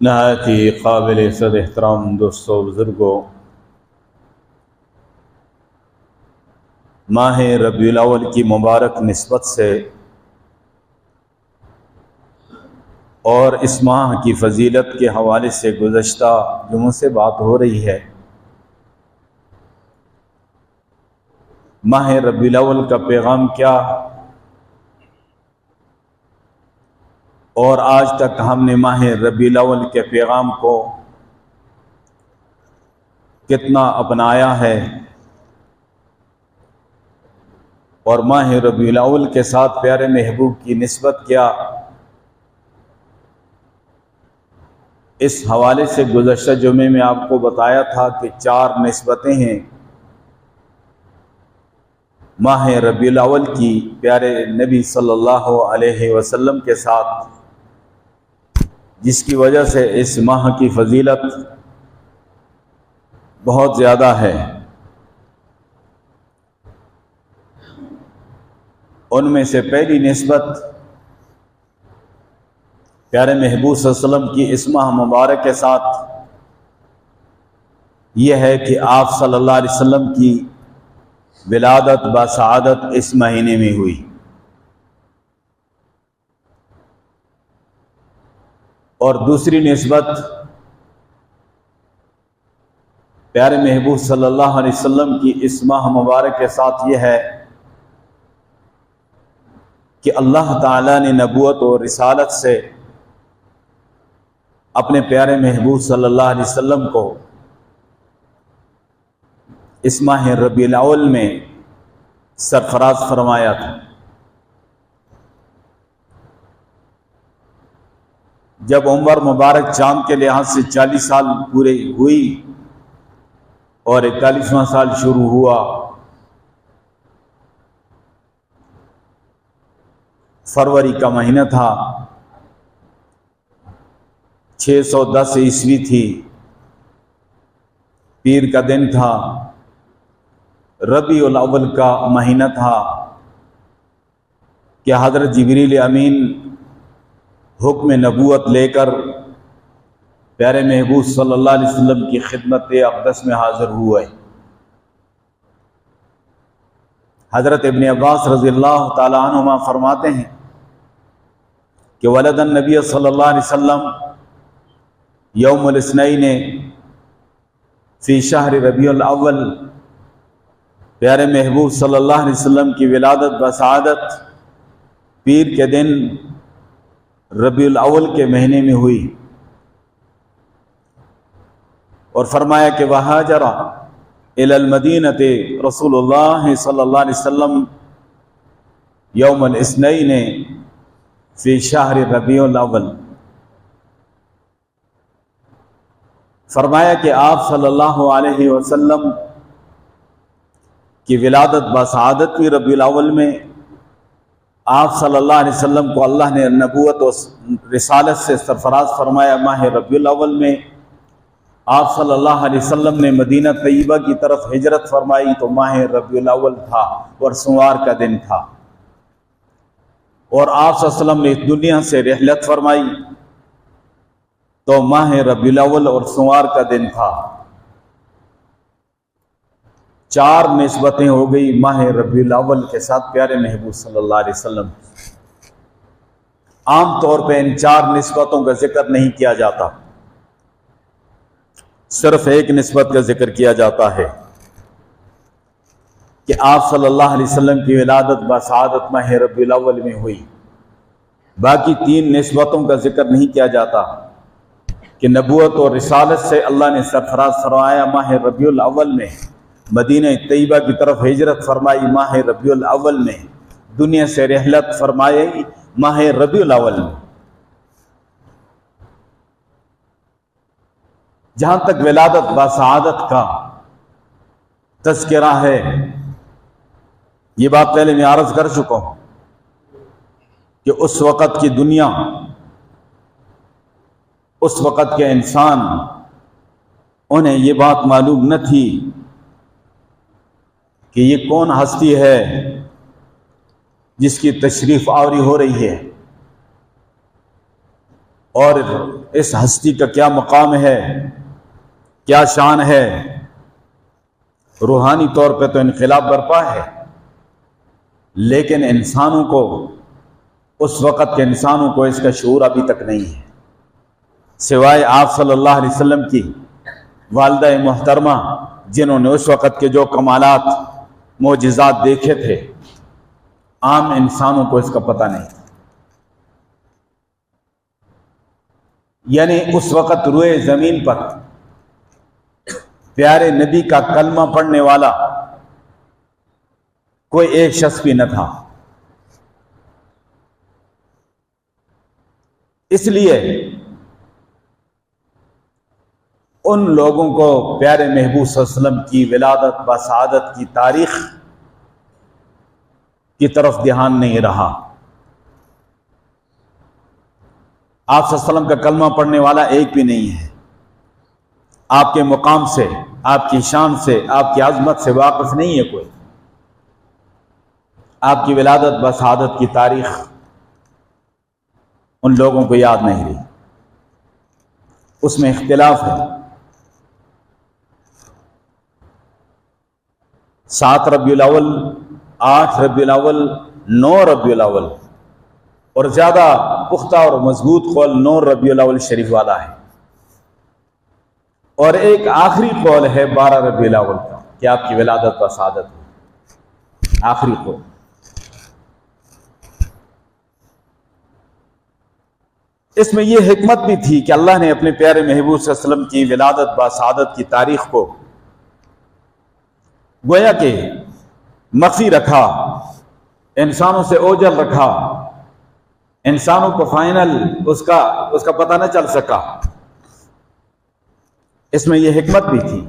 نہایت ہی قابل عزت احترام دوستوں بزرگوں، ماہ ربیع الاول کی مبارک نسبت سے اور اس ماہ کی فضیلت کے حوالے سے گزشتہ جمعوں سے بات ہو رہی ہے۔ ماہ ربیع الاول کا پیغام کیا، اور آج تک ہم نے ماہ ربیع الاول کے پیغام کو کتنا اپنایا ہے، اور ماہ ربیع الاول کے ساتھ پیارے محبوب کی نسبت کیا، اس حوالے سے گزشتہ جمعے میں آپ کو بتایا تھا کہ 4 نسبتیں ہیں ماہ ربیع الاول کی پیارے نبی صلی اللہ علیہ وسلم کے ساتھ، جس کی وجہ سے اس ماہ کی فضیلت بہت زیادہ ہے۔ ان میں سے پہلی نسبت پیارے محبوب صلی اللہ علیہ وسلم کی اس ماہ مبارک کے ساتھ یہ ہے کہ آپ صلی اللہ علیہ وسلم کی ولادت بسعادت اس مہینے میں ہوئی، اور دوسری نسبت پیارے محبوب صلی اللہ علیہ وسلم کی اس ماہ مبارک کے ساتھ یہ ہے کہ اللہ تعالیٰ نے نبوت اور رسالت سے اپنے پیارے محبوب صلی اللہ علیہ وسلم کو اس ماہ ربیع الاول میں سرفراز فرمایا تھا۔ جب عمر مبارک چاند کے لحاظ سے 40 سال پورے ہوئی اور 41واں سال شروع ہوا، فروری کا مہینہ تھا، 610 عیسوی تھی، پیر کا دن تھا، ربیع الاول کا مہینہ تھا کہ حضرت جبریل امین حکم نبوت لے کر پیارے محبوب صلی اللہ علیہ وسلم کی خدمت اقدس میں حاضر ہوئے۔ حضرت ابن عباس رضی اللہ تعالی عنہما فرماتے ہیں کہ ولد النبی صلی اللہ علیہ وسلم یوم الاثنین فی شہر ربیع الاول، پیارے محبوب صلی اللہ علیہ وسلم کی ولادت بسعادت پیر کے دن ربیع الاول کے مہینے میں ہوئی، اور فرمایا کہ وہاجر الی المدینۃ رسول اللہ صلی اللہ علیہ وسلم یوم الاثنین فی شہر ربیع الاول، فرمایا کہ آپ صلی اللہ علیہ وسلم کی ولادت بسعادت بھی ربیع الاول میں، آپ صلی اللہ علیہ وسلم کو اللہ نے نبوت و رسالت سے سرفراز فرمایا ماہ ربیع الاول میں، آپ صلی اللہ علیہ وسلم نے مدینہ طیبہ کی طرف ہجرت فرمائی تو ماہ ربیع الاول تھا اور سوار کا دن تھا، اور آپ صلی اللہ علیہ وسلم نے اس دنیا سے رحلت فرمائی تو ماہ ربیع الاول اور سوار کا دن تھا۔ 4 نسبتیں ہو گئی ماہ ربیع الاول کے ساتھ پیارے محبوب صلی اللہ علیہ وسلم۔ عام طور پہ ان 4 نسبتوں کا ذکر نہیں کیا جاتا، صرف ایک نسبت کا ذکر کیا جاتا ہے کہ آپ صلی اللہ علیہ وسلم کی ولادت بسعادت ماہ ربیع الاول میں ہوئی۔ باقی 3 نسبتوں کا ذکر نہیں کیا جاتا کہ نبوت اور رسالت سے اللہ نے سرفراز فرمایا ماہ ربیع الاول میں، مدینہ طیبہ کی طرف ہجرت فرمائی ماہ ربیع الاول میں، دنیا سے رحلت فرمائی ماہ ربیع الاول میں۔ جہاں تک ولادت بسعادت کا تذکرہ ہے، یہ بات پہلے میں عرض کر چکا ہوں کہ اس وقت کی دنیا، اس وقت کے انسان، انہیں یہ بات معلوم نہ تھی کہ یہ کون ہستی ہے جس کی تشریف آوری ہو رہی ہے۔ اور اس ہستی کا کیا مقام ہے، کیا شان ہے۔ روحانی طور پہ تو انقلاب برپا ہے، لیکن انسانوں کو، اس وقت کے انسانوں کو اس کا شعور ابھی تک نہیں ہے، سوائے آپ صلی اللہ علیہ وسلم کی والدہ محترمہ، جنہوں نے اس وقت کے جو کمالات، معجزات دیکھے تھے، عام انسانوں کو اس کا پتہ نہیں تھا۔ یعنی اس وقت روئے زمین پر پیارے نبی کا کلمہ پڑھنے والا کوئی ایک شخص بھی نہ تھا۔ اس لیے ان لوگوں کو پیارے محبوب صلی اللہ علیہ وسلم کی ولادت و سعادت کی تاریخ کی طرف دھیان نہیں رہا۔ آپ صلی اللہ علیہ وسلم کا کلمہ پڑھنے والا ایک بھی نہیں ہے۔ آپ کے مقام سے، آپ کی شان سے، آپ کی عظمت سے واقف نہیں ہے کوئی۔ آپ کی ولادت و سعادت کی تاریخ ان لوگوں کو یاد نہیں رہی، اس میں اختلاف ہے۔ 7 ربیع الاول، 8 ربیع الاول، 9 ربیع الاول، اور زیادہ پختہ اور مضبوط قول 9 ربیع الاول شریف والا ہے، اور ایک آخری قول ہے 12 ربیع الاول کا کہ آپ کی ولادت و سعادت ہے، آخری قول۔ اس میں یہ حکمت بھی تھی کہ اللہ نے اپنے پیارے محبوب صلی اللہ علیہ وسلم کی ولادت و سعادت کی تاریخ کو گویا کہ مخفی رکھا، انسانوں سے اوجھل رکھا، انسانوں کو فائنل اس کا پتہ نہ چل سکا۔ اس میں یہ حکمت بھی تھی۔